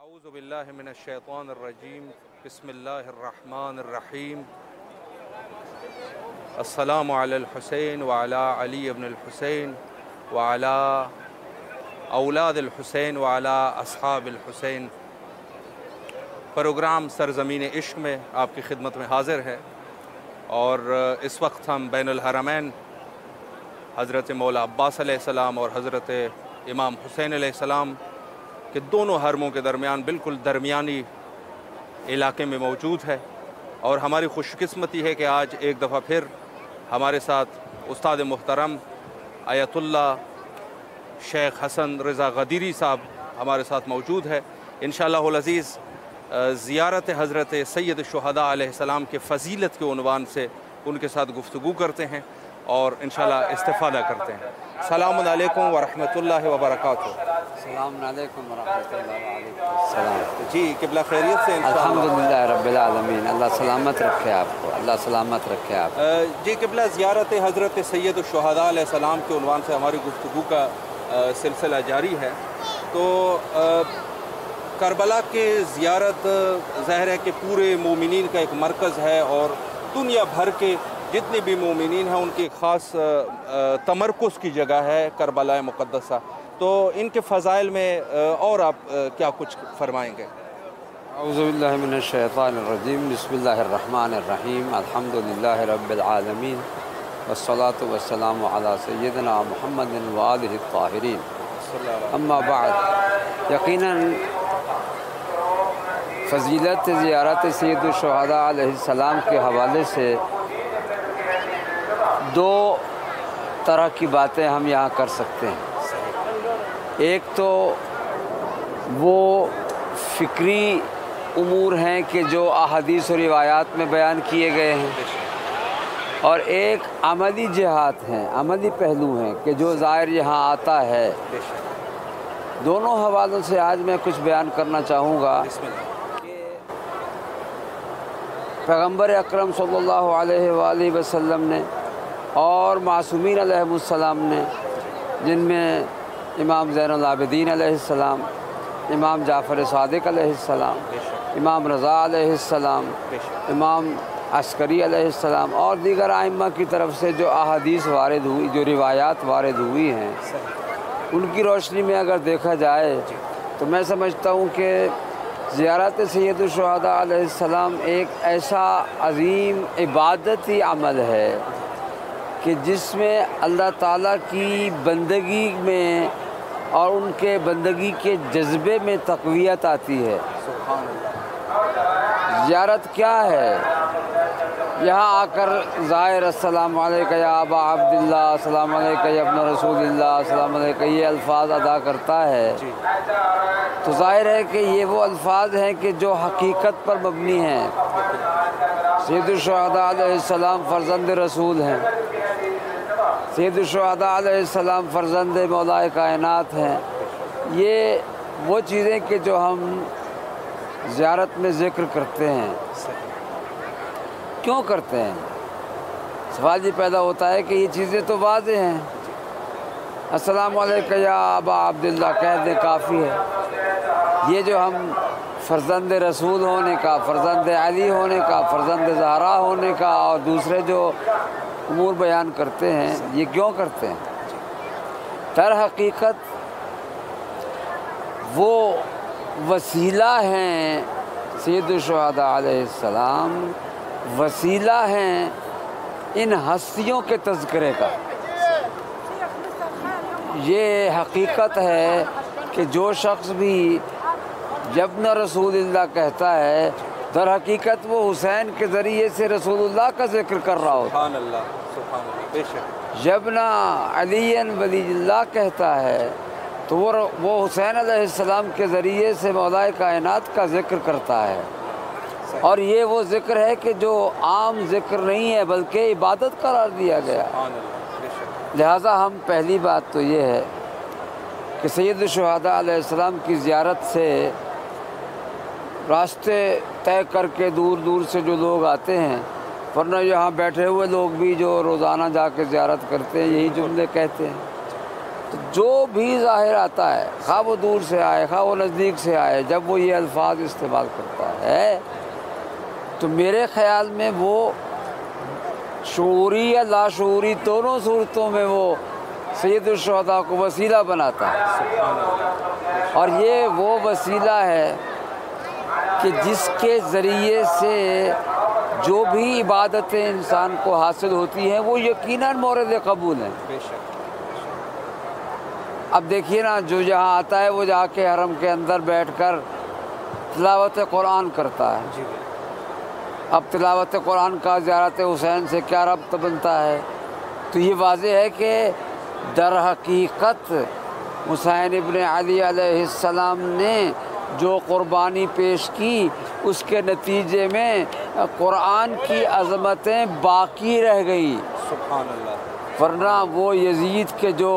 اعوذ باللہ من الشیطان الرجیم بسم اللہ الرحمن الرحیم السلام علی الحسین وعلی علی ابن الحسین وعلی اولاد الحسین وعلی اصحاب الحسین۔ پروگرام سرزمین عشق میں آپ کی خدمت میں حاضر ہے، اور اس وقت ہم بین الحرمین حضرت مولا عباس علیہ السلام اور حضرت امام حسین علیہ السلام کہ دونوں حرموں کے درمیان بالکل درمیانی علاقے میں موجود ہے، اور ہماری خوش قسمتی ہے کہ آج ایک دفعہ پھر ہمارے ساتھ استاد محترم آیت اللہ شیخ حسن رضا غدیری صاحب ہمارے ساتھ موجود ہے۔ انشاءاللہ العزیز زیارت حضرت سید الشہداء علیہ السلام کے فضیلت کے عنوان سے ان کے ساتھ گفتگو کرتے ہیں اور انشاءاللہ استفادہ کرتے ہیں۔ السلام علیکم ورحمۃ اللہ وبرکاتہ۔ السلام علیکم ورحمۃ اللہ وبرکاتہ۔ جی قبلہ خیریت سے انشاءاللہ؟ الحمدللہ رب العالمین، اللہ سلامت رکھے آپ کو، اللہ سلامت رکھے آپ۔ جی قبلہ زیارت حضرت سید الشہداء علیہ السلام کے عنوان سے ہماری گفتگو کا سلسلہ جاری ہے، تو کربلا کے زیارت ظاہر ہے کہ پورے مومنین کا ایک مرکز ہے، اور دنیا بھر کے جتنے بھی مومنین ہیں ان کی خاص تمرکز کی جگہ ہے کربلا مقدسہ، تو ان کے فضائل میں اور آپ کیا کچھ فرمائیں گے؟ اعوذ باللہ من الشیطان الرجیم، بسم اللہ الرحمن الرحیم، الحمدللہ رب العالمین، والصلاة والسلام علی سیدنا محمد وآلہ الطاہرین، اما بعد۔ یقیناً فضیلت زیارت سید الشہداء علیہ السلام کے حوالے سے دو طرح کی باتیں ہم یہاں کر سکتے ہیں۔ ایک تو وہ فکری امور ہیں کہ جو احادیث و روایات میں بیان کیے گئے ہیں، اور ایک عملی جہات ہیں، عملی پہلو ہیں کہ جو ظاہر یہاں آتا ہے۔ دونوں حوالوں سے آج میں کچھ بیان کرنا چاہوں گا کہ پیغمبر اکرم صلی اللہ علیہ وآلہ وسلم نے اور معصومین علیہ السلام نے، جن میں امام زین العابدین علیہ السلام، امام جعفر صادق علیہ السلام، امام رضا علیہ السلام، امام عسکری علیہ السلام، اور دیگر ائمہ کی طرف سے جو احادیث وارد ہوئی، جو روایات وارد ہوئی ہیں، ان کی روشنی میں اگر دیکھا جائے تو میں سمجھتا ہوں کہ زیارت سید الشہداء علیہ السلام ایک ایسا عظیم عبادتی عمل ہے کہ جس میں اللہ تعالیٰ کی بندگی میں اور ان کے بندگی کے جذبے میں تقویت آتی ہے۔ زیارت کیا ہے؟ یہاں آ کر زائر السلام علیکہ یا ابا عبداللہ، السلام علیکہ یا ابن رسول اللہ، السلام علیکہ، یہ الفاظ ادا کرتا ہے تو ظاہر ہے کہ یہ وہ الفاظ ہیں کہ جو حقیقت پر مبنی ہیں۔ سید الشہداء علیہ السلام فرزند رسول ہیں، سید الشہداء علیہ السلام فرزند مولا کائنات ہیں۔ یہ وہ چیزیں کہ جو ہم زیارت میں ذکر کرتے ہیں، کیوں کرتے ہیں؟ سوال یہ پیدا ہوتا ہے کہ یہ چیزیں تو واضح ہیں۔ السلام علیکہ یا ابا عبداللہ کہہ دیں کافی ہے۔ یہ جو ہم فرزند رسول ہونے کا، فرزند علی ہونے کا، فرزند زہرا ہونے کا اور دوسرے جو امور بیان کرتے ہیں، یہ کیوں کرتے ہیں؟ در حقیقت وہ وسیلہ ہیں، سید الشہداء علیہ السلام وسیلہ ہیں ان ہستیوں کے تذکرے کا۔ یہ حقیقت ہے کہ جو شخص بھی جب نہ رسول اللہ کہتا ہے، در حقیقت وہ حسین کے ذریعے سے رسول اللہ کا ذکر کر رہا ہوتا ہے۔ سبحان اللہ، سبحان اللہ، بے شک۔ جب نہ علی ولی اللہ کہتا ہے تو وہ حسین علیہ السلام کے ذریعے سے مولا کائنات کا ذکر کرتا ہے، اور یہ وہ ذکر ہے کہ جو عام ذکر نہیں ہے بلکہ عبادت قرار دیا گیا۔ لہٰذا ہم پہلی بات تو یہ ہے کہ سید الشہداء علیہ السلام کی زیارت سے راستے طے کر کے دور دور سے جو لوگ آتے ہیں، ورنہ یہاں بیٹھے ہوئے لوگ بھی جو روزانہ جا کے زیارت کرتے ہیں یہی جملے کہتے ہیں تو جو بھی ظاہر آتا ہے، خواہ وہ دور سے آئے خواہ وہ نزدیک سے آئے، جب وہ یہ الفاظ استعمال کرتا ہے تو میرے خیال میں وہ شعوری یا لاشعوری دونوں صورتوں میں وہ سید الشہداء کو وسیلہ بناتا ہے، اور یہ وہ وسیلہ ہے کہ جس کے ذریعے سے جو بھی عبادتیں انسان کو حاصل ہوتی ہیں وہ یقیناً مورد قبول ہیں۔ بے شک۔ اب دیکھیے نا، جو جہاں آتا ہے وہ جا کے حرم کے اندر بیٹھ کر تلاوت قرآن کرتا ہے۔ جی اب تلاوت قرآن کا زیارت حسین سے کیا ربط بنتا ہے؟ تو یہ واضح ہے کہ در حقیقت حسین ابن علی علیہ السلام نے جو قربانی پیش کی اس کے نتیجے میں قرآن کی عظمتیں باقی رہ گئی، سبحان اللہ۔ ورنہ وہ یزید کے جو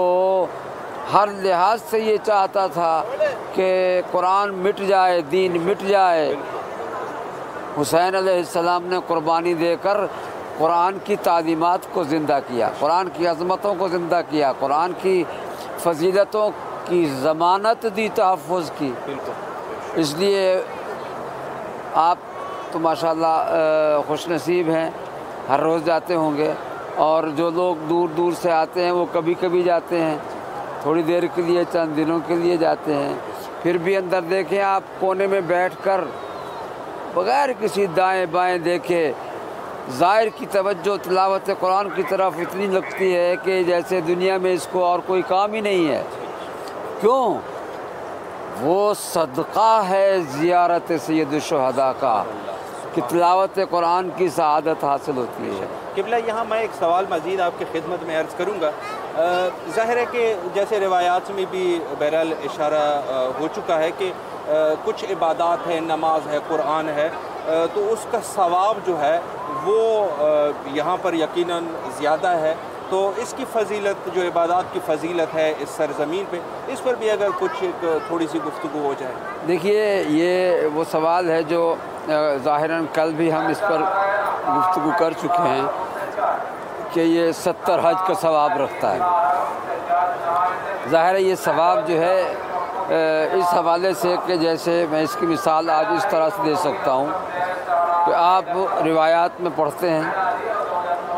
ہر لحاظ سے یہ چاہتا تھا کہ قرآن مٹ جائے، دین مٹ جائے، حسین علیہ السلام نے قربانی دے کر قرآن کی تعلیمات کو زندہ کیا، قرآن کی عظمتوں کو زندہ کیا، قرآن کی فضیلتوں کی ضمانت دی، تحفظ کی۔ اس لیے آپ تو ماشاءاللہ خوش نصیب ہیں، ہر روز جاتے ہوں گے، اور جو لوگ دور دور سے آتے ہیں وہ کبھی کبھی جاتے ہیں، تھوڑی دیر کے لیے، چند دنوں کے لیے جاتے ہیں، پھر بھی اندر دیکھیں آپ کونے میں بیٹھ کر بغیر کسی دائیں بائیں دیکھے زائر کی توجہ تلاوت قرآن کی طرف اتنی لگتی ہے کہ جیسے دنیا میں اس کو اور کوئی کام ہی نہیں ہے۔ کیوں؟ وہ صدقہ ہے زیارت سید الشہداء کا کہ تلاوت قرآن کی سعادت حاصل ہوتی ہے۔ قبلہ، یہاں میں ایک سوال مزید آپ کی خدمت میں عرض کروں گا۔ ظاہر ہے کہ جیسے روایات میں بھی بہرحال اشارہ ہو چکا ہے کہ کچھ عبادات ہیں، نماز ہے، قرآن ہے، تو اس کا ثواب جو ہے وہ یہاں پر یقیناً زیادہ ہے، تو اس کی فضیلت، جو عبادات کی فضیلت ہے اس سرزمین پہ، اس پر بھی اگر کچھ تھوڑی سی گفتگو ہو جائے۔ دیکھیے، یہ وہ سوال ہے جو ظاہراً کل بھی ہم اس پر گفتگو کر چکے ہیں کہ یہ 70 حج کا ثواب رکھتا ہے۔ ظاہر ہے یہ ثواب جو ہے اس حوالے سے کہ جیسے میں اس کی مثال آج اس طرح سے دے سکتا ہوں کہ آپ روایات میں پڑھتے ہیں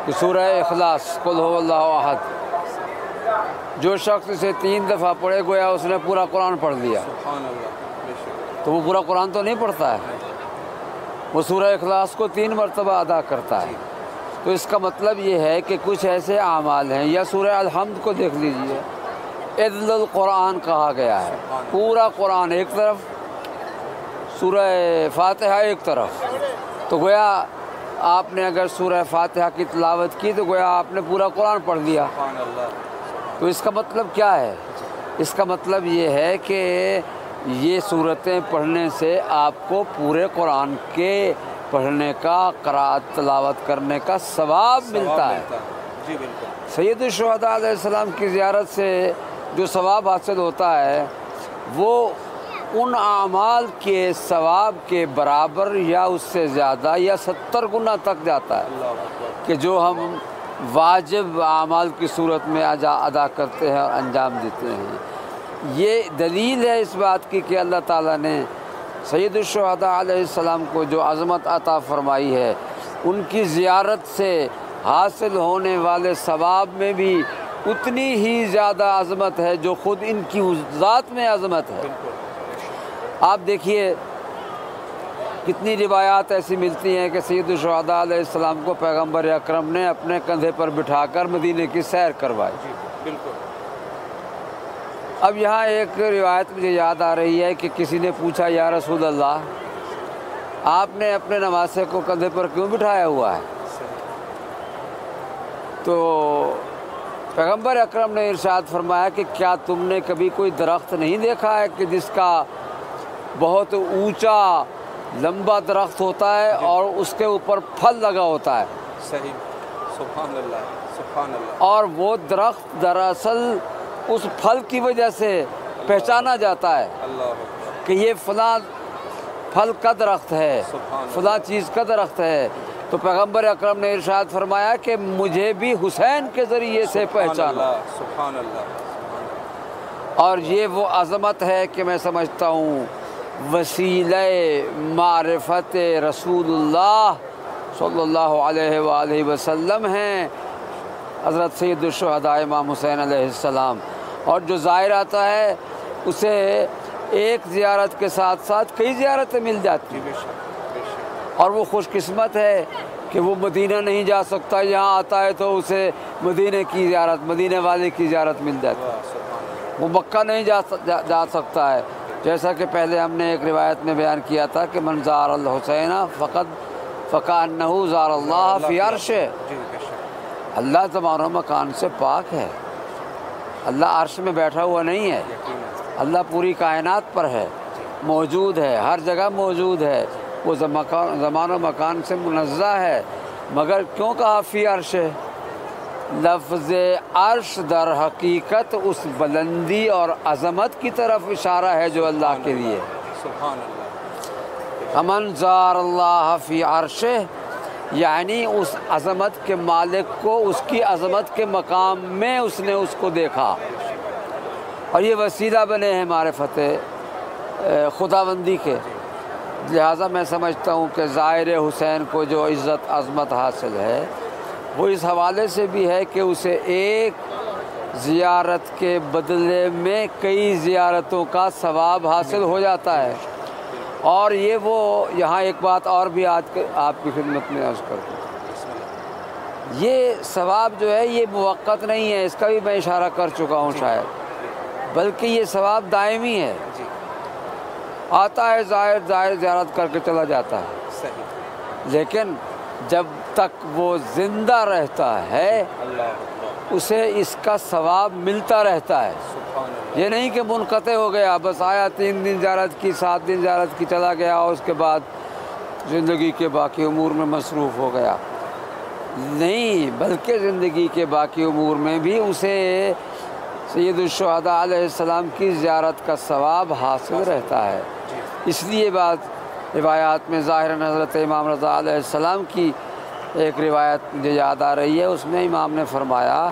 کہ سورہ اخلاص، قل هو اللہ احد، جو شخص اسے 3 دفعہ پڑھے گویا اس نے پورا قرآن پڑھ لیا۔ سبحان اللہ۔ تو وہ پورا قرآن تو نہیں پڑھتا ہے، وہ سورہ اخلاص کو 3 مرتبہ ادا کرتا ہے۔ تو اس کا مطلب یہ ہے کہ کچھ ایسے اعمال ہیں، یا سورہ الحمد کو دیکھ لیجئے، عدل القرآن کہا گیا ہے، پورا قرآن ایک طرف، سورہ فاتحہ ایک طرف، تو گویا آپ نے اگر سورہ فاتحہ کی تلاوت کی تو گویا آپ نے پورا قرآن پڑھ لیا۔ سبحان اللہ۔ تو اس کا مطلب کیا ہے؟ اس کا مطلب یہ ہے کہ یہ صورتیں پڑھنے سے آپ کو پورے قرآن کے پڑھنے کا، قرأت تلاوت کرنے کا ثواب ملتا ہے۔ جی بالکل۔ سید الشہداء علیہ السلام کی زیارت سے جو ثواب حاصل ہوتا ہے وہ ان اعمال کے ثواب کے برابر یا اس سے زیادہ یا 70 گنا تک جاتا ہے کہ جو ہم واجب اعمال کی صورت میں ادا کرتے ہیں اور انجام دیتے ہیں۔ یہ دلیل ہے اس بات کی کہ اللہ تعالیٰ نے سید الشہداء علیہ السلام کو جو عظمت عطا فرمائی ہے، ان کی زیارت سے حاصل ہونے والے ثواب میں بھی اتنی ہی زیادہ عظمت ہے جو خود ان کی ذات میں عظمت ہے۔ آپ دیکھیے کتنی روایات ایسی ملتی ہیں کہ سید الشہداء علیہ السلام کو پیغمبر اکرم نے اپنے کندھے پر بٹھا کر مدینے کی سیر کروائی۔ بالکل۔ اب یہاں ایک روایت مجھے یاد آ رہی ہے کہ کسی نے پوچھا، یا رسول اللہ، آپ نے اپنے نواسے کو کندھے پر کیوں بٹھایا ہوا ہے؟ تو پیغمبر اکرم نے ارشاد فرمایا کہ کیا تم نے کبھی کوئی درخت نہیں دیکھا ہے کہ جس کا بہت اونچا لمبا درخت ہوتا ہے اور اس کے اوپر پھل لگا ہوتا ہے؟ صحیح۔ سبحان اللہ، سبحان اللہ۔ اور وہ درخت دراصل اس پھل کی وجہ سے پہچانا جاتا ہے کہ یہ فلاں پھل کا درخت ہے، فلاں چیز کا درخت ہے۔ تو پیغمبر اکرم نے ارشاد فرمایا کہ مجھے بھی حسین کے ذریعے سے پہچانا۔ سبحان اللہ۔ اور یہ وہ عظمت ہے کہ میں سمجھتا ہوں وسیلہ معرفت رسول اللہ صلی اللہ علیہ وآلہ وسلم ہیں حضرت سید الشہداء امام حسین علیہ السلام. اور جو زائر آتا ہے اسے ایک زیارت کے ساتھ ساتھ کئی زیارتیں مل جاتی ہیں، اور وہ خوش قسمت ہے کہ وہ مدینہ نہیں جا سکتا، یہاں آتا ہے تو اسے مدینے کی زیارت، مدینے والے کی زیارت مل جاتی ہے. وہ مکہ نہیں جا سکتا ہے، جیسا کہ پہلے ہم نے ایک روایت میں بیان کیا تھا کہ من زار الحسین فکأنہ زار اللہ فی عرشہ. اللہ زمان و مکان سے پاک ہے، اللہ عرش میں بیٹھا ہوا نہیں ہے، اللہ پوری کائنات پر ہے، موجود ہے، ہر جگہ موجود ہے، وہ زمان و مکان سے منزہ ہے. مگر کیوں کہا فی عرش؟ لفظ عرش در حقیقت اس بلندی اور عظمت کی طرف اشارہ ہے جو اللہ کے لیے. سبحان اللہ. امن زار اللہ فی عرشہ، یعنی اس عظمت کے مالک کو اس کی عظمت کے مقام میں اس نے اس کو دیکھا، اور یہ وسیلہ بنے ہیں معرفت خداوندی کے. لہٰذا میں سمجھتا ہوں کہ زائر حسین کو جو عزت عظمت حاصل ہے وہ اس حوالے سے بھی ہے کہ اسے ایک زیارت کے بدلے میں کئی زیارتوں کا ثواب حاصل ہو جاتا ہے. اور یہ وہ یہاں ایک بات اور بھی آج آپ کی خدمت میں عرض کرتا ہوں، یہ ثواب جو ہے یہ موقت نہیں ہے، اس کا بھی میں اشارہ کر چکا ہوں شاید، بلکہ یہ ثواب دائمی ہے. آتا ہے زائر زیارت کر کے چلا جاتا ہے، لیکن جب تک وہ زندہ رہتا ہے اسے اس کا ثواب ملتا رہتا ہے. یہ نہیں کہ منقطع ہو گیا، بس آیا 3 دن زیارت کی، 7 دن زیارت کی، چلا گیا اور اس کے بعد زندگی کے باقی امور میں مصروف ہو گیا. نہیں، بلکہ زندگی کے باقی امور میں بھی اسے سید الشہداء علیہ السلام کی زیارت کا ثواب حاصل رہتا ہے. اس لیے بات روایات میں ظاہراً حضرت امام رضا علیہ السلام کی ایک روایت مجھے یاد آ رہی ہے، اس میں امام نے فرمایا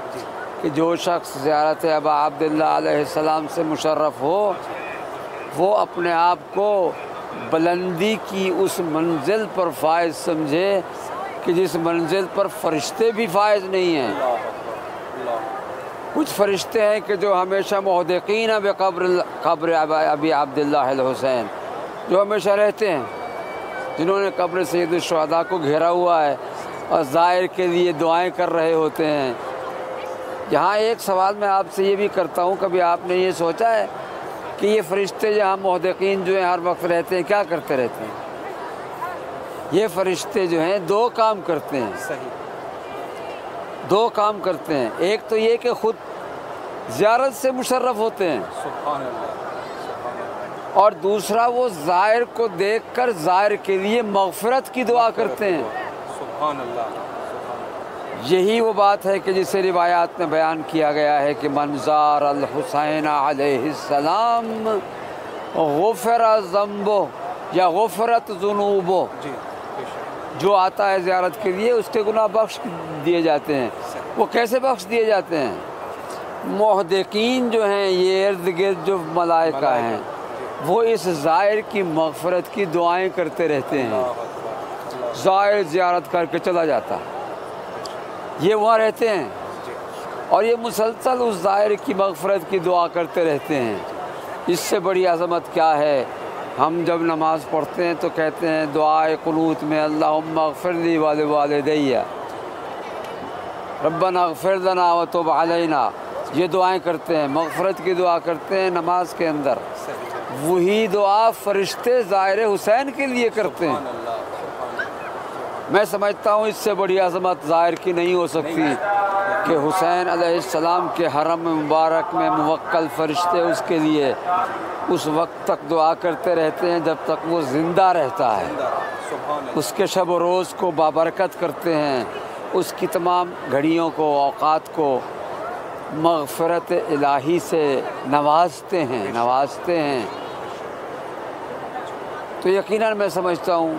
کہ جو شخص زیارت ابا عبداللہ علیہ السلام سے مشرف ہو وہ اپنے آپ کو بلندی کی اس منزل پر فائز سمجھے کہ جس منزل پر فرشتے بھی فائز نہیں ہیں. کچھ فرشتے ہیں کہ جو ہمیشہ محدقین قبر ابی عبداللہ الحسین، جو ہمیشہ رہتے ہیں، جنہوں نے قبر سید الشہداء کو گھیرا ہوا ہے اور زائر کے لیے دعائیں کر رہے ہوتے ہیں. یہاں ایک سوال میں آپ سے یہ بھی کرتا ہوں، کبھی آپ نے یہ سوچا ہے کہ یہ فرشتے یہاں محدقین جو ہیں ہر وقت رہتے ہیں کیا کرتے رہتے ہیں؟ یہ فرشتے جو ہیں 2 کام کرتے ہیں. 2 کام کرتے ہیں. ایک تو یہ کہ خود زیارت سے مشرف ہوتے ہیں، سبحان اللہ. اور دوسرا وہ زائر کو دیکھ کر زائر کے لیے مغفرت کی دعا کرتے ہیں. سبحان اللہ. یہی وہ بات ہے کہ جسے روایات میں بیان کیا گیا ہے کہ من زار الحسین علیہ السلام غفر ذنبہ یا غفرت ذنوبہ، جو آتا ہے زیارت کے لیے اس کے گناہ بخش دیے جاتے ہیں. وہ کیسے بخش دیے جاتے ہیں؟ محدقین جو ہیں، یہ ارد گرد جو ملائکہ ہیں، وہ اس زائر کی مغفرت کی دعائیں کرتے رہتے ہیں. زائر زیارت کر کے چلا جاتا، یہ وہاں رہتے ہیں اور یہ مسلسل اس زائر کی مغفرت کی دعا کرتے رہتے ہیں. اس سے بڑی عظمت کیا ہے؟ ہم جب نماز پڑھتے ہیں تو کہتے ہیں دعائے قنوت میں اللہم اغفر لی ولوالدی، ربنا اغفر لنا وتب علینا، یہ دعائیں کرتے ہیں، مغفرت کی دعا کرتے ہیں نماز کے اندر. وہی دعا فرشتے زائر حسین کے لیے کرتے ہیں. میں سمجھتا ہوں اس سے بڑی عظمت زائر کی نہیں ہو سکتی کہ حسین علیہ السلام کے حرم مبارک میں موکل فرشتے اس کے لیے اس وقت تک دعا کرتے رہتے ہیں جب تک وہ زندہ رہتا ہے. اس کے شب و روز کو بابرکت کرتے ہیں، اس کی تمام گھڑیوں کو، اوقات کو مغفرت الہی سے نوازتے ہیں. تو یقیناً میں سمجھتا ہوں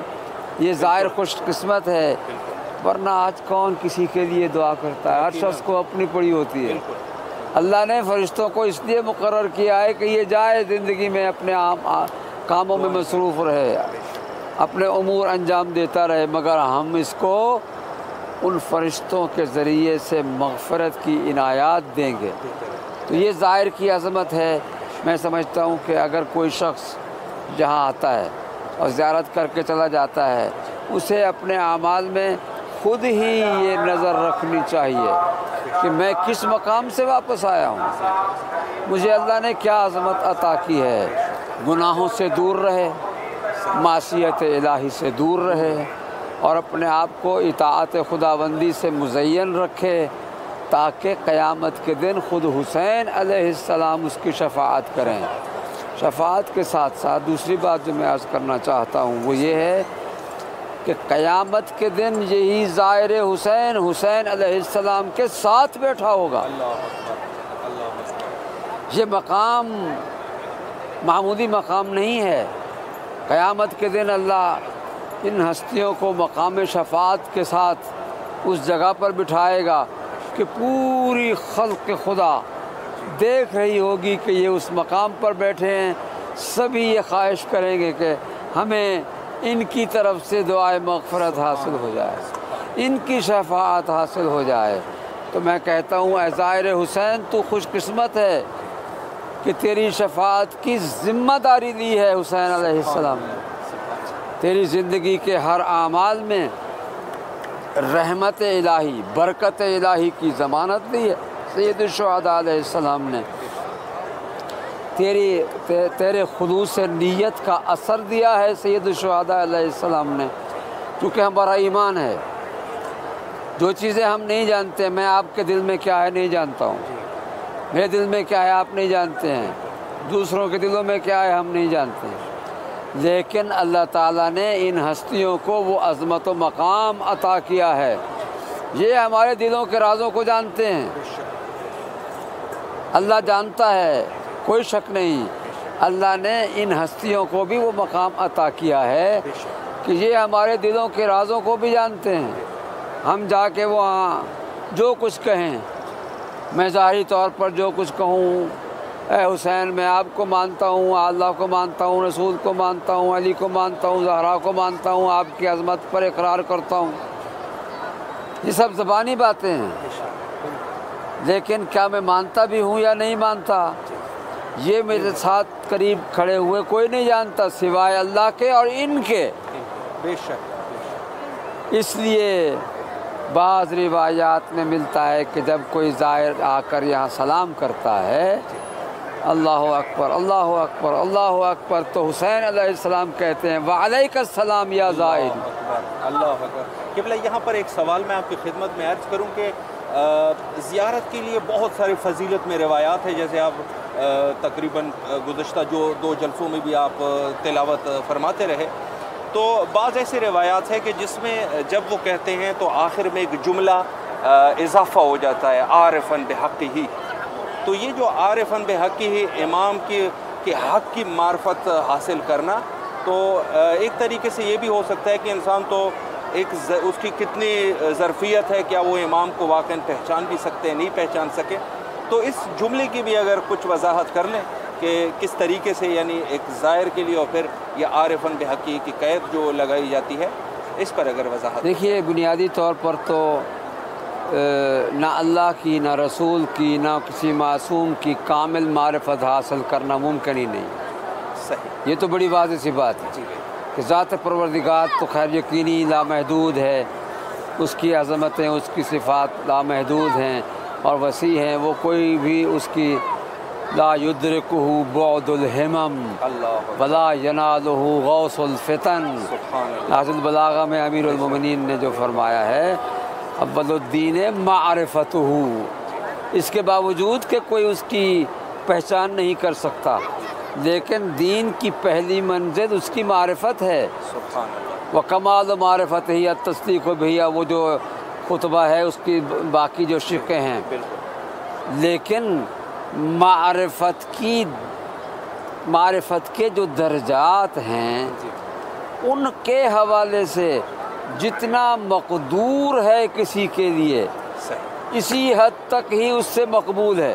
یہ ظاہر خوش قسمت ہے، ورنہ آج کون کسی کے لیے دعا کرتا ہے؟ ہر شخص کو اپنی پڑی ہوتی ہے. اللہ نے فرشتوں کو اس لیے مقرر کیا ہے کہ یہ جائے زندگی میں اپنے عام کاموں میں مصروف رہے، اپنے امور انجام دیتا رہے، مگر ہم اس کو ان فرشتوں کے ذریعے سے مغفرت کی عنایات دیں گے۔ تو یہ ظاہر کی عظمت ہے۔ میں سمجھتا ہوں کہ اگر کوئی شخص جہاں آتا ہے اور زیارت کر کے چلا جاتا ہے، اسے اپنے اعمال میں خود ہی یہ نظر رکھنی چاہیے کہ میں کس مقام سے واپس آیا ہوں، مجھے اللہ نے کیا عظمت عطا کی ہے۔ گناہوں سے دور رہے، معصیت الہی سے دور رہے، اور اپنے آپ کو اطاعت خداوندی سے مزین رکھے، تاکہ قیامت کے دن خود حسین علیہ السلام اس کی شفاعت کریں۔ شفاعت کے ساتھ ساتھ دوسری بات جو میں عرض کرنا چاہتا ہوں وہ یہ ہے کہ قیامت کے دن یہی زائر حسین حسین علیہ السلام کے ساتھ بیٹھا ہوگا۔ یہ مقام معمولی مقام نہیں ہے۔ قیامت کے دن اللہ ان ہستیوں کو مقام شفاعت کے ساتھ اس جگہ پر بٹھائے گا کہ پوری خلق خدا دیکھ رہی ہوگی کہ یہ اس مقام پر بیٹھے ہیں۔ سبھی یہ خواہش کریں گے کہ ہمیں ان کی طرف سے دعائے مغفرت حاصل ہو جائے، ان کی شفاعت حاصل ہو جائے۔ تو میں کہتا ہوں اے زائر حسین، تو خوش قسمت ہے کہ تیری شفاعت کی ذمہ داری لی ہے حسین علیہ السلام نے۔ تیری زندگی کے ہر اعمال میں رحمت الہی، برکت الہی کی ضمانت دی ہے سید الشہداء علیہ السلام نے۔ تیرے خلوص نیت کا اثر دیا ہے سید الشہداء علیہ السلام نے، کیونکہ ہمارا ایمان ہے۔ جو چیزیں ہم نہیں جانتے، میں آپ کے دل میں کیا ہے نہیں جانتا ہوں، میرے دل میں کیا ہے آپ نہیں جانتے ہیں، دوسروں کے دلوں میں کیا ہے ہم نہیں جانتے ہیں، لیکن اللہ تعالیٰ نے ان ہستیوں کو وہ عظمت و مقام عطا کیا ہے۔ یہ ہمارے دلوں کے رازوں کو جانتے ہیں، اللہ جانتا ہے، کوئی شک نہیں۔ اللہ نے ان ہستیوں کو بھی وہ مقام عطا کیا ہے کہ یہ ہمارے دلوں کے رازوں کو بھی جانتے ہیں۔ ہم جا کے وہاں جو کچھ کہیں، میں ظاہری طور پر جو کچھ کہوں، اے حسین میں آپ کو مانتا ہوں، اللہ کو مانتا ہوں، رسول کو مانتا ہوں، علی کو مانتا ہوں، زہرا کو مانتا ہوں، آپ کی عظمت پر اقرار کرتا ہوں، یہ سب زبانی باتیں ہیں، لیکن کیا میں مانتا بھی ہوں یا نہیں مانتا، یہ میرے ساتھ قریب کھڑے ہوئے کوئی نہیں جانتا سوائے اللہ کے اور ان کے۔ بے شک۔ اس لیے بعض روایات میں ملتا ہے کہ جب کوئی زائر آ کر یہاں سلام کرتا ہے، اللہ اکبر اللہ اکبر اللہ اکبر، تو حسین علیہ السلام کہتے ہیں وعلیک السلام یا زائر۔ اللہ اکبر۔ قبلہ یہاں پر ایک سوال میں آپ کی خدمت میں عرض کروں کہ زیارت کے لیے بہت ساری فضیلت میں روایات ہیں، جیسے آپ تقریباً گزشتہ جو 2 جلسوں میں بھی آپ تلاوت فرماتے رہے، تو بعض ایسی روایات ہے کہ جس میں جب وہ کہتے ہیں تو آخر میں ایک جملہ اضافہ ہو جاتا ہے، عارفاً بحقہ۔ تو یہ جو عارفاً بحقہ امام کے حق کی معرفت حاصل کرنا، تو ایک طریقے سے یہ بھی ہو سکتا ہے کہ انسان تو اس کی کتنی ظرفیت ہے، کیا وہ امام کو واقعاً پہچان بھی سکتے ہیں، نہیں پہچان سکے، تو اس جملے کی بھی اگر کچھ وضاحت کر لیں کہ کس طریقے سے یعنی ایک زائر کے لیے اور پھر یہ عارفاً بحقہ کی قید جو لگائی جاتی ہے، اس پر اگر وضاحت۔ دیکھیے بنیادی طور پر تو نہ اللہ کی، نہ رسول کی، نہ کسی معصوم کی کامل معرفت حاصل کرنا ممکن ہی نہیں۔ صحیح، یہ تو بڑی واضح سی بات ہے کہ ذات پروردگار تو خیر یقینی لامحدود ہے، اس کی عظمتیں، اس کی صفات لامحدود ہیں اور وسیع ہیں، وہ کوئی بھی اس کی لا یدرکہ بعد الہمم ولا ینالہ غوث الفتن۔ ناظر البلاغہ میں امیر المومنین نے جو فرمایا ہے اول الدین معرفتہ، اس کے باوجود کہ کوئی اس کی پہچان نہیں کر سکتا، لیکن دین کی پہلی منزل اس کی معرفت ہے۔ وکمال معرفت ہی التصدیق بھیا، وہ جو خطبہ ہے اس کی باقی جو شقیں ہیں، لیکن معرفت کے جو درجات ہیں ان کے حوالے سے جتنا مقدور ہے کسی کے لیے، اسی حد تک ہی اس سے مقبول ہے۔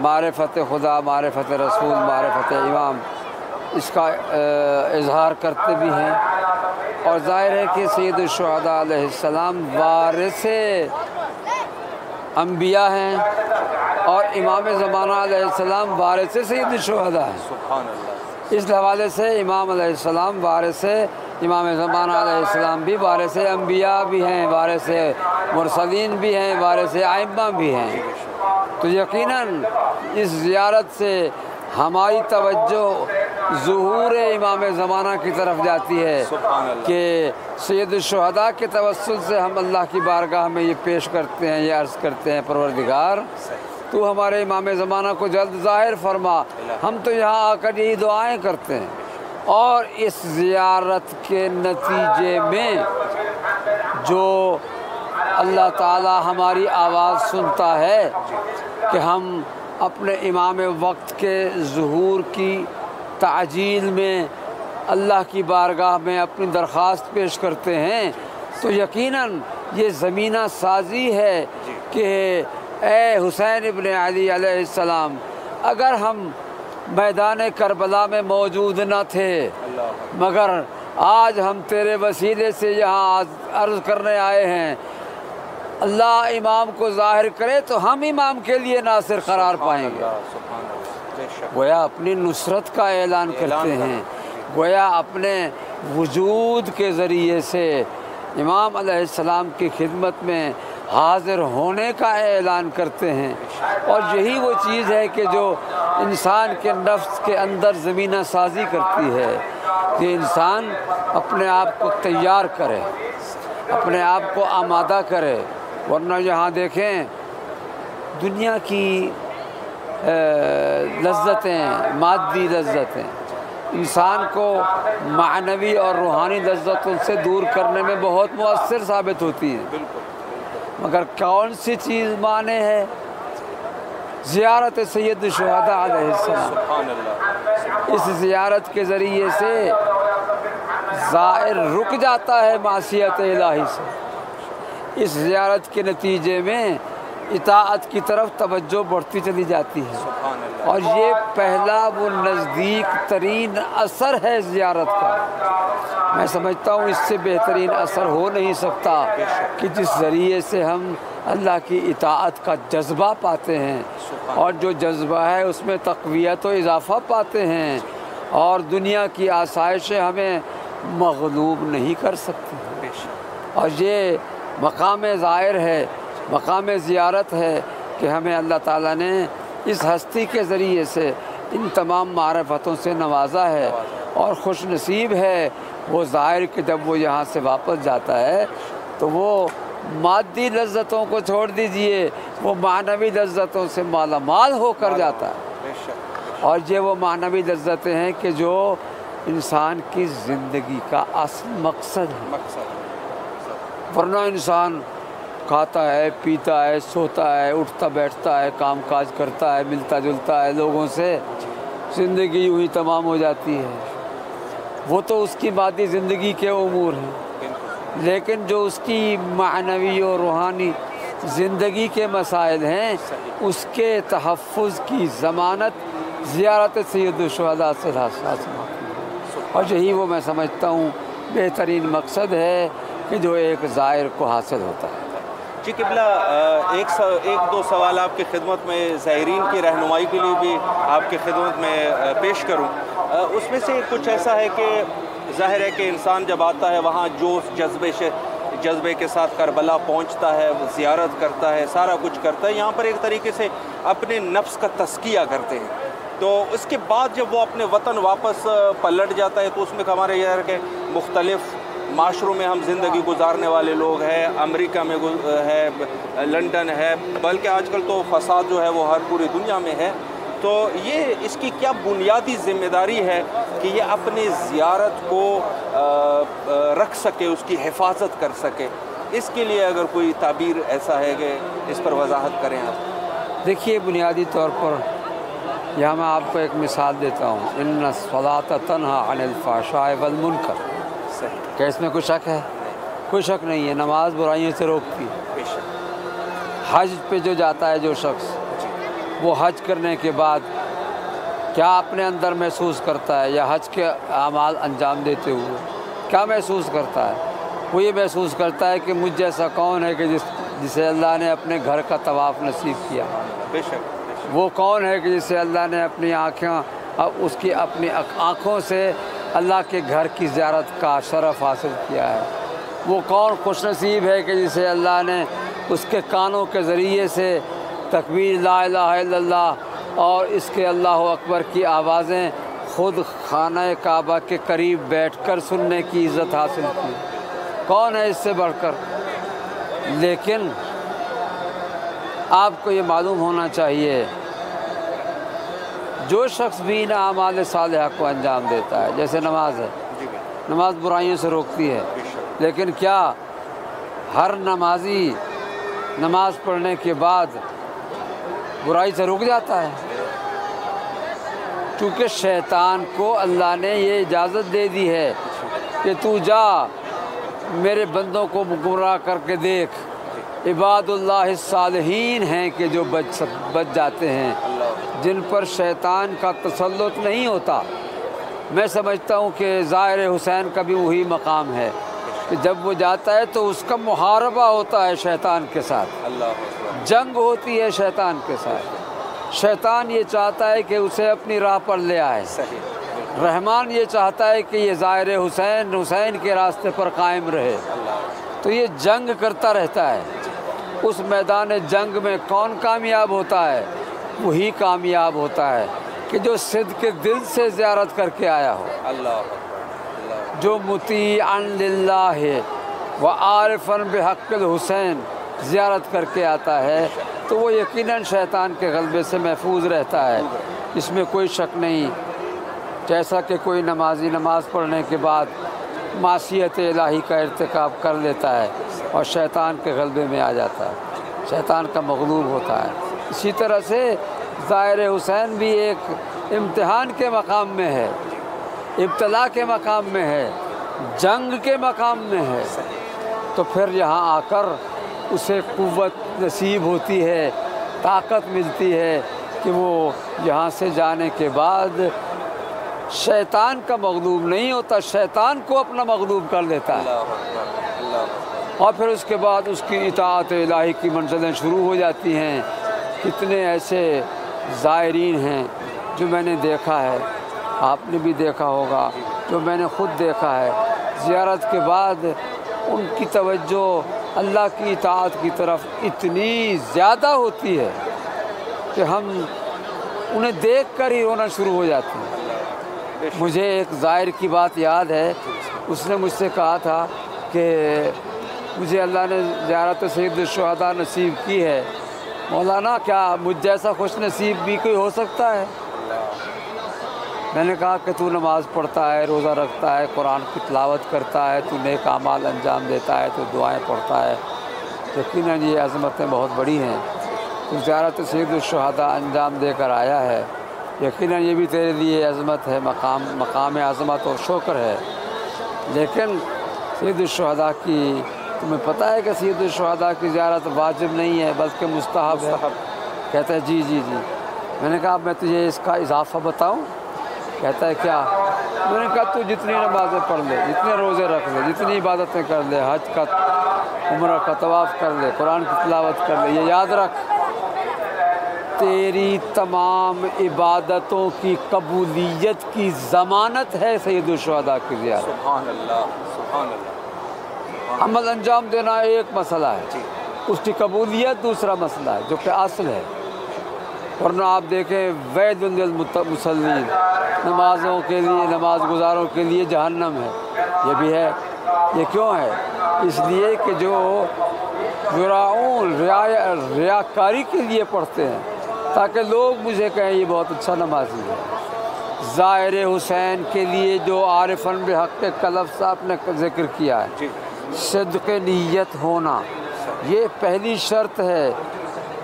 معرفت خدا، معرفت رسول، معرفت امام، اس کا اظہار کرتے بھی ہیں۔ اور ظاہر ہے کہ سید الشہداء علیہ السلام وارث انبیاء ہیں، اور امام زمانہ علیہ السلام وارث سید الشہداء ہیں۔ سبحان اللہ۔ اس حوالے سے امام علیہ السلام وارث، امام زمانہ علیہ السلام بھی وارث انبیاء بھی ہیں، وارث مرسلین بھی ہیں، وارث ائمہ بھی ہیں۔ تو یقیناً اس زیارت سے ہماری توجہ ظہور امام زمانہ کی طرف جاتی ہے کہ سید الشہداء کے توسل سے ہم اللہ کی بارگاہ میں یہ پیش کرتے ہیں، یہ عرض کرتے ہیں پروردگار تو ہمارے امام زمانہ کو جلد ظاہر فرما۔ ہم تو یہاں آ کر یہی دعائیں کرتے ہیں، اور اس زیارت کے نتیجے میں جو اللہ تعالی ہماری آواز سنتا ہے کہ ہم اپنے امام وقت کے ظہور کی تعجیل میں اللہ کی بارگاہ میں اپنی درخواست پیش کرتے ہیں، تو یقیناً یہ زمینہ سازی ہے کہ اے حسین ابن علی علیہ السلام، اگر ہم میدان کربلا میں موجود نہ تھے مگر آج ہم تیرے وسیلے سے یہاں عرض کرنے آئے ہیں، اللہ امام کو ظاہر کرے تو ہم امام کے لیے ناصر قرار پائیں گے۔ گویا اپنی نصرت کا اعلان کرتے ہیں، گویا اپنے وجود کے ذریعے سے امام علیہ السلام کی خدمت میں حاضر ہونے کا اعلان کرتے ہیں۔ اور یہی وہ چیز ہے کہ جو انسان کے نفس کے اندر زمینہ سازی کرتی ہے کہ انسان اپنے آپ کو تیار کرے، اپنے آپ کو آمادہ کرے۔ ورنہ یہاں دیکھیں دنیا کی لذتیں، مادی لذتیں انسان کو معنوی اور روحانی لذتوں سے دور کرنے میں بہت مؤثر ثابت ہوتی ہیں، مگر کون سی چیز مانے ہے؟ زیارت سید الشہداء علیہ السلام۔ اس زیارت کے ذریعے سے زائر رک جاتا ہے معصیت الہی سے، اس زیارت کے نتیجے میں اطاعت کی طرف توجہ بڑھتی چلی جاتی ہے، اور یہ پہلا وہ نزدیک ترین اثر ہے زیارت کا۔ میں سمجھتا ہوں اس سے بہترین اثر ہو نہیں سکتا کہ جس ذریعے سے ہم اللہ کی اطاعت کا جذبہ پاتے ہیں، اور جو جذبہ ہے اس میں تقویت و اضافہ پاتے ہیں، اور دنیا کی آسائشیں ہمیں مغلوب نہیں کر سکتی۔ اور یہ مقام ظاہر ہے، مقام زیارت ہے کہ ہمیں اللہ تعالیٰ نے اس ہستی کے ذریعے سے ان تمام معرفتوں سے نوازا ہے، اور خوش نصیب ہے وہ ظاہر کہ جب وہ یہاں سے واپس جاتا ہے تو وہ مادی لذتوں کو چھوڑ دیجئے، وہ معنوی لذتوں سے مالا مال ہو کر جاتا ہے۔ اور یہ وہ معنوی لذتیں ہیں کہ جو انسان کی زندگی کا اصل مقصد ہے۔ ورنہ انسان کھاتا ہے، پیتا ہے، سوتا ہے، اٹھتا بیٹھتا ہے، کام کاج کرتا ہے، ملتا جلتا ہے لوگوں سے، زندگی یوں ہی تمام ہو جاتی ہے۔ وہ تو اس کی مادی زندگی کے امور ہیں، لیکن جو اس کی معنوی اور روحانی زندگی کے مسائل ہیں اس کے تحفظ کی ضمانت زیارت سید الشہداء سے حاصل ہوتی ہے، اور یہی وہ میں سمجھتا ہوں بہترین مقصد ہے کہ جو ایک زائر کو حاصل ہوتا ہے۔ جی قبلہ، ایک دو سوال آپ کی خدمت میں زائرین کی رہنمائی کے لیے بھی آپ کی خدمت میں پیش کروں۔ اس میں سے کچھ ایسا ہے کہ ظاہر ہے کہ انسان جب آتا ہے وہاں جوش جذبے کے ساتھ کربلا پہنچتا ہے، زیارت کرتا ہے، سارا کچھ کرتا ہے، یہاں پر ایک طریقے سے اپنے نفس کا تزکیہ کرتے ہیں۔ تو اس کے بعد جب وہ اپنے وطن واپس پلٹ جاتا ہے تو اس میں ہمارے یہاں کے مختلف معاشروں میں ہم زندگی گزارنے والے لوگ ہیں، امریکہ میں ہے، لنڈن ہے، بلکہ آج کل تو فساد جو ہے وہ ہر پوری دنیا میں ہے۔ تو یہ اس کی کیا بنیادی ذمہ داری ہے کہ یہ اپنی زیارت کو رکھ سکے، اس کی حفاظت کر سکے؟ اس کے لیے اگر کوئی تعبیر ایسا ہے کہ اس پر وضاحت کریں آپ۔ دیکھیے، بنیادی طور پر یہاں میں آپ کو ایک مثال دیتا ہوں، ان الصلاۃ تنہی عن الفحشاء والمنکر۔ کیا اس میں کوئی شک ہے؟ کوئی شک نہیں ہے، نماز برائیوں سے روکتی ہے۔ حج پہ جو جاتا ہے جو شخص، وہ حج کرنے کے بعد کیا اپنے اندر محسوس کرتا ہے، یا حج کے اعمال انجام دیتے ہوئے کیا محسوس کرتا ہے؟ وہ یہ محسوس کرتا ہے کہ مجھ جیسا کون ہے کہ جسے اللہ نے اپنے گھر کا طواف نصیب کیا، بے شک وہ کون ہے کہ جسے اللہ نے اپنی اس کی اپنی آنکھوں سے اللہ کے گھر کی زیارت کا شرف حاصل کیا ہے، وہ کون خوش نصیب ہے کہ جسے اللہ نے اس کے کانوں کے ذریعے سے تکبیر لا الہ الا اللہ اور اس کے اللہ اکبر کی آوازیں خود خانہ کعبہ کے قریب بیٹھ کر سننے کی عزت حاصل کی، کون ہے اس سے بڑھ کر؟ لیکن آپ کو یہ معلوم ہونا چاہیے جو شخص بھی ان اعمال صالحہ کو انجام دیتا ہے، جیسے نماز ہے، نماز برائیوں سے روکتی ہے، لیکن کیا ہر نمازی نماز پڑھنے کے بعد برائی سے رک جاتا ہے؟ کیونکہ شیطان کو اللہ نے یہ اجازت دے دی ہے کہ تو جا میرے بندوں کو گمراہ کر کے دیکھ، عباد اللہ الصالحین ہیں کہ جو بچ جاتے ہیں، جن پر شیطان کا تسلط نہیں ہوتا۔ میں سمجھتا ہوں کہ ظاہر حسین کا بھی وہی مقام ہے کہ جب وہ جاتا ہے تو اس کا محاربہ ہوتا ہے شیطان کے ساتھ، جنگ ہوتی ہے شیطان کے ساتھ۔ شیطان یہ چاہتا ہے کہ اسے اپنی راہ پر لے آئے، رحمان یہ چاہتا ہے کہ یہ ظاہر حسین کے راستے پر قائم رہے، تو یہ جنگ کرتا رہتا ہے۔ اس میدان جنگ میں کون کامیاب ہوتا ہے؟ وہی کامیاب ہوتا ہے کہ جو صدق کے دل سے زیارت کر کے آیا ہو، جو مطیعا للہ وعارفا بحق الحسین زیارت کر کے آتا ہے تو وہ یقیناً شیطان کے غلبے سے محفوظ رہتا ہے، اس میں کوئی شک نہیں۔ جیسا کہ کوئی نمازی نماز پڑھنے کے بعد معصیت الہی کا ارتکاب کر لیتا ہے اور شیطان کے غلبے میں آ جاتا ہے، شیطان کا مغلوب ہوتا ہے، اسی طرح سے ظاہر حسین بھی ایک امتحان کے مقام میں ہے، ابتلا کے مقام میں ہے، جنگ کے مقام میں ہے، تو پھر یہاں آ کر اسے قوت نصیب ہوتی ہے، طاقت ملتی ہے کہ وہ یہاں سے جانے کے بعد شیطان کا مغلوب نہیں ہوتا، شیطان کو اپنا مغلوب کر لیتا ہے، اور پھر اس کے بعد اس کی اطاعت الہی کی منزلیں شروع ہو جاتی ہیں۔ کتنے ایسے زائرین ہیں جو میں نے دیکھا ہے، آپ نے بھی دیکھا ہوگا، جو میں نے خود دیکھا ہے، زیارت کے بعد ان کی توجہ اللہ کی اطاعت کی طرف اتنی زیادہ ہوتی ہے کہ ہم انہیں دیکھ کر ہی رونا شروع ہو جاتے ہیں۔ مجھے ایک زائر کی بات یاد ہے، اس نے مجھ سے کہا تھا کہ مجھے اللہ نے زیارت سید الشہداء نصیب کی ہے، مولانا کیا مجھ جیسا خوش نصیب بھی کوئی ہو سکتا ہے؟ میں نے کہا کہ تو نماز پڑھتا ہے، روزہ رکھتا ہے، قرآن کی تلاوت کرتا ہے، تو نیک اعمال انجام دیتا ہے، تو دعائیں پڑھتا ہے، یقیناً یہ عظمتیں بہت بڑی ہیں، تو زیارت سید الشہداء انجام دے کر آیا ہے، یقیناً یہ بھی تیرے لیے عظمت ہے، مقام عظمت اور شکر ہے۔ لیکن سید الشہداء کی تمہیں پتہ ہے کہ سید الشہداء کی زیارت واجب نہیں ہے بلکہ مستحب ہے؟ کہتا ہے جی جی جی۔ میں نے کہا میں تجھے اس کا اضافہ بتاؤں؟ کہتا ہے کیا؟ میں نے کہا تو جتنی نمازیں پڑھ لے، جتنے روزے رکھ لے، جتنی عبادتیں کر لے، حج کا عمرہ کا طواف کر لے، قرآن کی تلاوت کر لے، یہ یاد رکھ تیری تمام عبادتوں کی قبولیت کی ضمانت ہے سید الشہداء کی زیارت۔ سبحان اللہ، سبحان اللہ۔ عمل انجام دینا ایک مسئلہ ہے، اس کی قبولیت دوسرا مسئلہ ہے جو کہ اصل ہے۔ ورنہ آپ دیکھیں ویل للمصلین، نمازوں کے لیے، نماز گزاروں کے لیے جہنم ہے، یہ بھی ہے۔ یہ کیوں ہے؟ اس لیے کہ جو ریاکاری کے لیے پڑھتے ہیں تاکہ لوگ مجھے کہیں یہ بہت اچھا نمازی ہے۔ ظاہر حسین کے لیے جو عارفاً بحق کا لفظ آپ نے ذکر کیا ہے، صدق نیت ہونا، یہ پہلی شرط ہے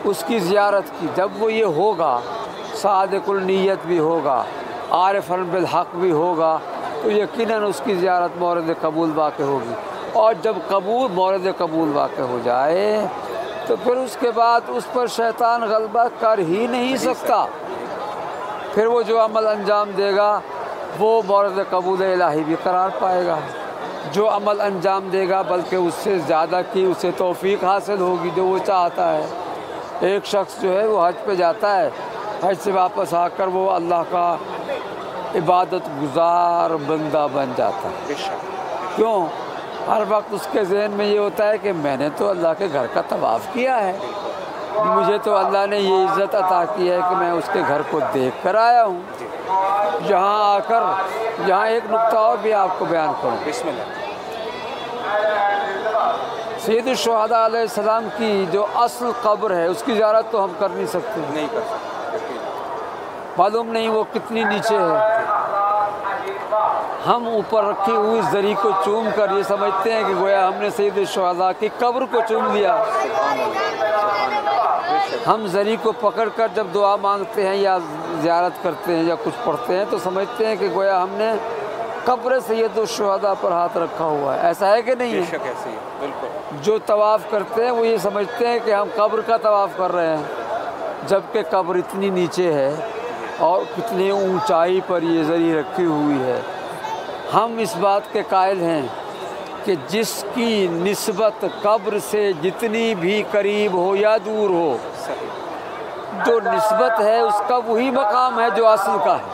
اس کی زیارت کی۔ جب وہ یہ ہوگا، صادق النیت بھی ہوگا، عارفاً بالحق بھی ہوگا، تو یقیناً اس کی زیارت مورد قبول واقع ہوگی، اور جب مورد قبول واقع ہو جائے تو پھر اس کے بعد اس پر شیطان غلبہ کر ہی نہیں سکتا۔ پھر وہ جو عمل انجام دے گا وہ مورد قبول الہی بھی قرار پائے گا۔ جو عمل انجام دے گا بلکہ اس سے زیادہ کی اسے توفیق حاصل ہوگی جو وہ چاہتا ہے۔ ایک شخص جو ہے وہ حج پہ جاتا ہے، حج سے واپس آ کر وہ اللہ کا عبادت گزار بندہ بن جاتا ہے۔ کیوں؟ ہر وقت اس کے ذہن میں یہ ہوتا ہے کہ میں نے تو اللہ کے گھر کا طواف کیا ہے، مجھے تو اللہ نے یہ عزت عطا کی ہے کہ میں اس کے گھر کو دیکھ کر آیا ہوں۔ یہاں آ کر یہاں ایک نقطہ اور بھی آپ کو بیان کروں۔ بسم اللہ۔ سید الشہداء علیہ السلام کی جو اصل قبر ہے اس کی زیارت تو ہم کر نہیں سکتے، نہیں کر سکتے، معلوم نہیں وہ کتنی نیچے ہے۔ ہم اوپر رکھی ہوئی زری کو چوم کر یہ سمجھتے ہیں کہ گویا ہم نے سید الشہداء کی قبر کو چوم لیا۔ ہم زری کو پکڑ کر جب دعا مانگتے ہیں یا زیارت کرتے ہیں یا کچھ پڑھتے ہیں تو سمجھتے ہیں کہ گویا ہم نے قبر سید الشہداء پر ہاتھ رکھا ہوا ہے۔ ایسا ہے کہ نہیں ہے؟ بے شک ایسی ہے، بالکل۔ جو طواف کرتے ہیں وہ یہ سمجھتے ہیں کہ ہم قبر کا طواف کر رہے ہیں، جبکہ قبر اتنی نیچے ہے اور کتنی اونچائی پر یہ زری رکھی ہوئی ہے۔ ہم اس بات کے قائل ہیں کہ جس کی نسبت قبر سے جتنی بھی قریب ہو یا دور ہو، جو نسبت ہے اس کا وہی مقام ہے جو اصل کا ہے۔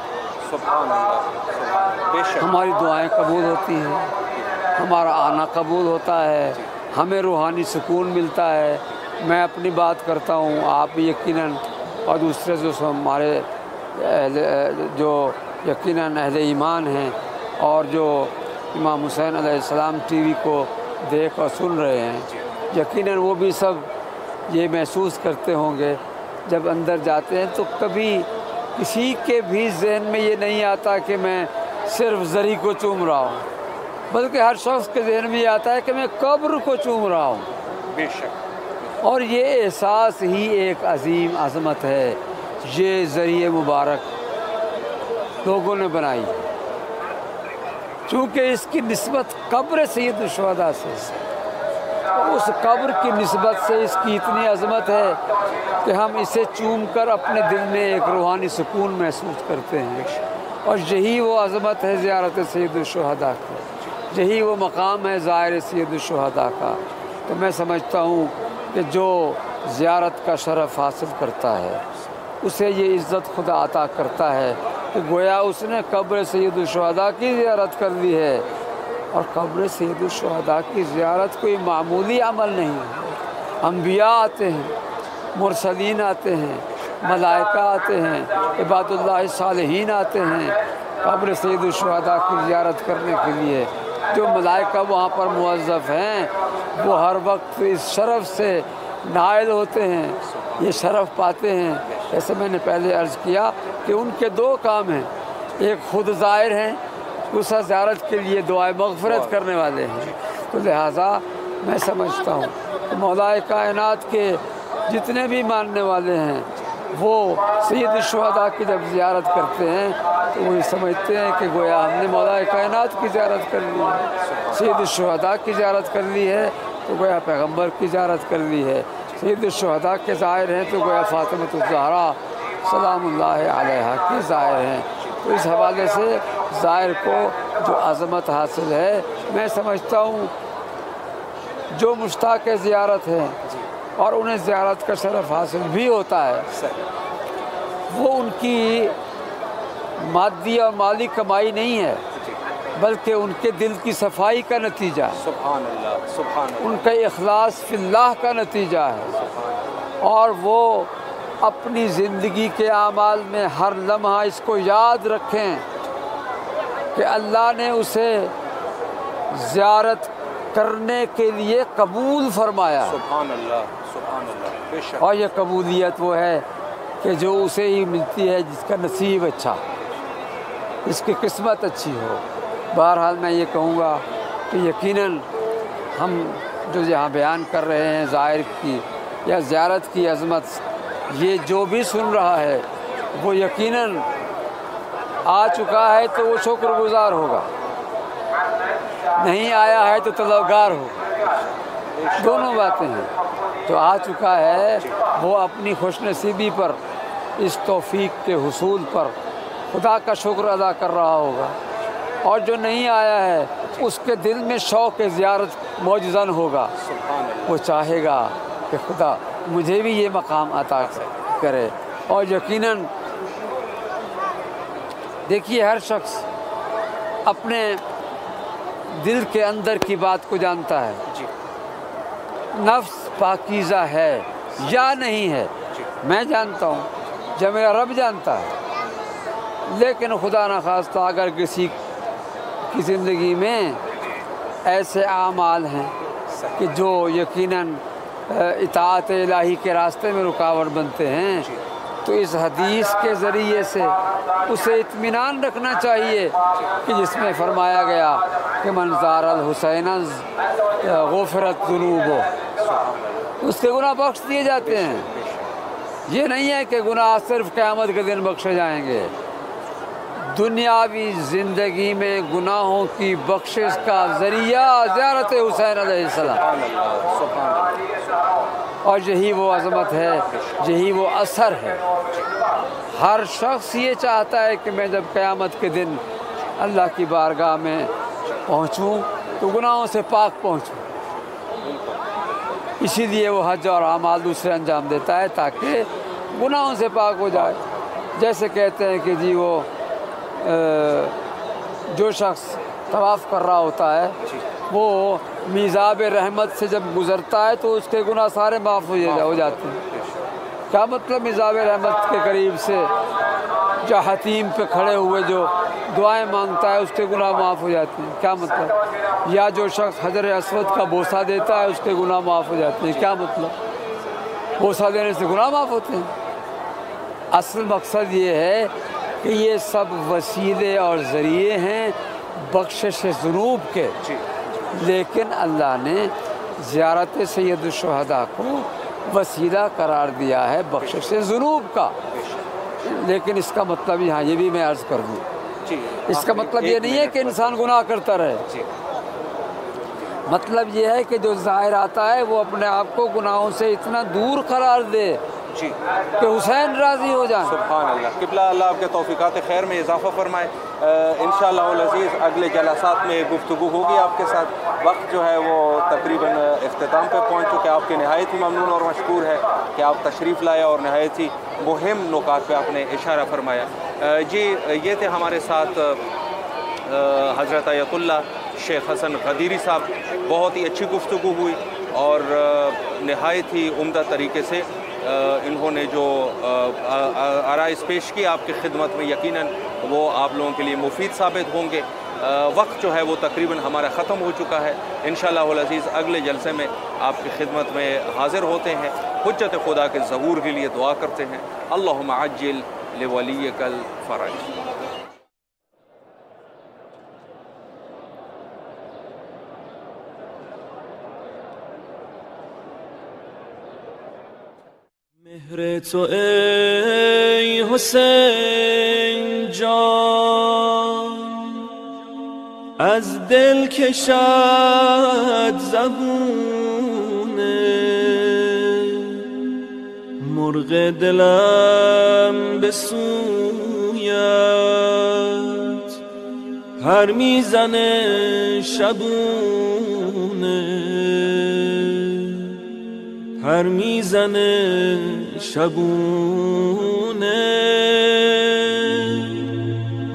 سبحان اللہ، بے شک۔ ہماری دعائیں قبول ہوتی ہیں، ہمارا آنا قبول ہوتا ہے، ہمیں روحانی سکون ملتا ہے۔ میں اپنی بات کرتا ہوں، آپ یقیناً اور دوسرے جو ہمارے جو یقیناً اہل ایمان ہیں اور جو امام حسین علیہ السلام ٹی وی کو دیکھ اور سن رہے ہیں، یقیناً وہ بھی سب یہ محسوس کرتے ہوں گے جب اندر جاتے ہیں تو کبھی کسی کے بھی ذہن میں یہ نہیں آتا کہ میں صرف زری کو چوم رہا ہوں، بلکہ ہر شخص کے ذہن میں یہ آتا ہے کہ میں قبر کو چوم رہا ہوں۔ بے شک۔ اور یہ احساس ہی ایک عظیم عظمت ہے۔ یہ ذریعہ مبارک لوگوں نے بنائی چونکہ اس کی نسبت قبر سید الشہداء سے، اس قبر کی نسبت سے اس کی اتنی عظمت ہے کہ ہم اسے چوم کر اپنے دل میں ایک روحانی سکون محسوس کرتے ہیں۔ اور یہی وہ عظمت ہے زیارت سید الشہداء کی، یہی وہ مقام ہے زائر سید الشہداء کا۔ تو میں سمجھتا ہوں کہ جو زیارت کا شرف حاصل کرتا ہے اسے یہ عزت خدا عطا کرتا ہے کہ گویا اس نے قبر سید الشہداء کی زیارت کر لی ہے۔ اور قبر سید الشہداء کی زیارت کوئی معمولی عمل نہیں ہے۔ انبیاء آتے ہیں، مرسلین آتے ہیں، ملائکہ آتے ہیں، عباد اللہ صالحین آتے ہیں قبر سید الشہداء کی زیارت کرنے کے لیے۔ جو ملائکہ وہاں پر موظف ہیں وہ ہر وقت اس شرف سے نائل ہوتے ہیں، یہ شرف پاتے ہیں۔ جیسے میں نے پہلے عرض کیا کہ ان کے دو کام ہیں، ایک خود زائر ہیں، دوسرا زیارت کے لیے دعائے مغفرت کرنے والے ہیں۔ تو لہٰذا میں سمجھتا ہوں کہ مولا کائنات کے جتنے بھی ماننے والے ہیں وہ سید الشہداء کی جب زیارت کرتے ہیں تو وہ سمجھتے ہیں کہ گویا ہم نے مولا کائنات کی زیارت کر لی ہے، سید الشہداء کی زیارت کر لی ہے تو گویا پیغمبر کی زیارت کر لی ہے، سید الشہداء کے زائر ہیں تو گویا فاطمۃ الزہرا سلام اللہ علیہا کے زائر ہیں۔ تو اس حوالے سے زائر کو جو عظمت حاصل ہے، میں سمجھتا ہوں جو مشتاق زیارت ہے اور انہیں زیارت کا شرف حاصل بھی ہوتا ہے، وہ ان کی مادی اور مالی کمائی نہیں ہے بلکہ ان کے دل کی صفائی کا نتیجہ ہے، سبحان اللہ، سبحان اللہ، ان کا اخلاص فی اللہ کا نتیجہ ہے۔ اور وہ اپنی زندگی کے اعمال میں ہر لمحہ اس کو یاد رکھیں کہ اللہ نے اسے زیارت کرنے کے لیے قبول فرمایا۔ سبحان اللہ، سبحان اللہ، بے شک۔ اور یہ قبولیت وہ ہے کہ جو اسے ہی ملتی ہے جس کا نصیب اچھا، جس کی قسمت اچھی ہو۔ بہرحال میں یہ کہوں گا کہ یقیناً ہم جو یہاں بیان کر رہے ہیں زائر کی یا زیارت کی عظمت، یہ جو بھی سن رہا ہے وہ یقیناً آ چکا ہے تو وہ شکر گزار ہوگا، نہیں آیا ہے تو طلبگار ہوگا۔ دونوں باتیں ہیں. تو آ چکا ہے وہ اپنی خوش نصیبی پر، اس توفیق کے حصول پر خدا کا شکر ادا کر رہا ہوگا، اور جو نہیں آیا ہے اس کے دل میں شوق زیارت موجزن ہوگا. وہ چاہے گا کہ خدا مجھے بھی یہ مقام عطا کرے. اور یقیناً دیکھیے ہر شخص اپنے دل کے اندر کی بات کو جانتا ہے، نفس پاکیزہ ہے یا نہیں ہے. میں جانتا ہوں، جب میرا رب جانتا ہے. لیکن خدا نخواستہ اگر کسی کی زندگی میں ایسے اعمال ہیں کہ جو یقیناً اطاعت الہی کے راستے میں رکاوٹ بنتے ہیں، تو اس حدیث کے ذریعے سے اسے اطمینان رکھنا چاہیے کہ جس میں فرمایا گیا کہ من زار الحسین غفرت ذنوبہ، اس کے گناہ بخش دیے جاتے ہیں. یہ نہیں ہے کہ گناہ صرف قیامت کے دن بخشے جائیں گے. دنیاوی زندگی میں گناہوں کی بخشش کا ذریعہ زیارت حسین علیہ السلام، اور یہی وہ عظمت ہے، یہی وہ اثر ہے. ہر شخص یہ چاہتا ہے کہ میں جب قیامت کے دن اللہ کی بارگاہ میں پہنچوں تو گناہوں سے پاک پہنچوں. اسی لیے وہ حج اور اعمال دوسرے انجام دیتا ہے تاکہ گناہوں سے پاک ہو جائے. جیسے کہتے ہیں کہ جی وہ جو شخص طواف کر رہا ہوتا ہے وہ میزاب رحمت سے جب گزرتا ہے تو اس کے گناہ سارے معاف ہو جاتے ہیں. کیا مطلب میزاب رحمت کے قریب سے جو حتیم پہ کھڑے ہوئے جو دعائیں مانگتا ہے اس کے گناہ معاف ہو جاتے ہیں؟ کیا مطلب؟ یا جو شخص حجر اسود کا بوسہ دیتا ہے اس کے گناہ معاف ہو جاتے ہیں؟ کیا مطلب؟ بوسہ دینے سے گناہ معاف ہوتے ہیں. اصل مقصد یہ ہے کہ یہ سب وسیلے اور ذریعے ہیں بخشش ذنوب کے. لیکن اللہ نے زیارت سید الشہداء کو وسیلہ قرار دیا ہے بخشش ذنوب کا. لیکن اس کا مطلب یہاں یہ بھی میں عرض کر دوں، اس کا مطلب یہ نہیں ہے کہ انسان گناہ کرتا رہے. مطلب یہ ہے کہ جو ظاہر آتا ہے وہ اپنے آپ کو گناہوں سے اتنا دور قرار دے کہ حسین راضی ہو جائیں. سبحان اللہ. قبلہ اللہ آپ کے توفیقات خیر میں اضافہ فرمائے. انشاءاللہ العزیز اگلے جلسات میں گفتگو ہوگی آپ کے ساتھ. وقت جو ہے وہ تقریباً اختتام پہ پہنچ چکے. آپ کے نہایت ہی ممنون اور مشکور ہے کہ آپ تشریف لائے اور نہایت ہی مہم نکات پہ آپ نے اشارہ فرمایا. جی یہ تھے ہمارے ساتھ حضرت آیت اللہ شیخ حسن غدیری صاحب. بہت ہی اچھی گفتگو ہوئی اور نہایت ہی عمدہ طریقے سے انہوں نے جو آرائز پیش کی آپ کی خدمت میں، یقیناً وہ آپ لوگوں کے لیے مفید ثابت ہوں گے. وقت جو ہے وہ تقریباً ہمارا ختم ہو چکا ہے. انشاءاللہ العزیز اگلے جلسے میں آپ کی خدمت میں حاضر ہوتے ہیں. حجت خدا کے ظہور کے لیے دعا کرتے ہیں. اللہم عجل لولیک الفرج. مهر تو ای حسین جان از دل کشد زبونه، مرغ دلم به سویت پر میزنه شبونه، پر میزنه شبونه.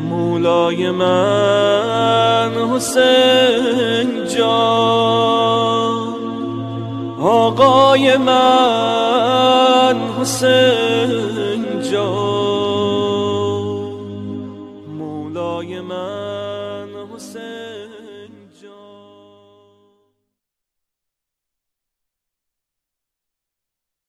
مولای من حسین جان، آقای من حسین جان،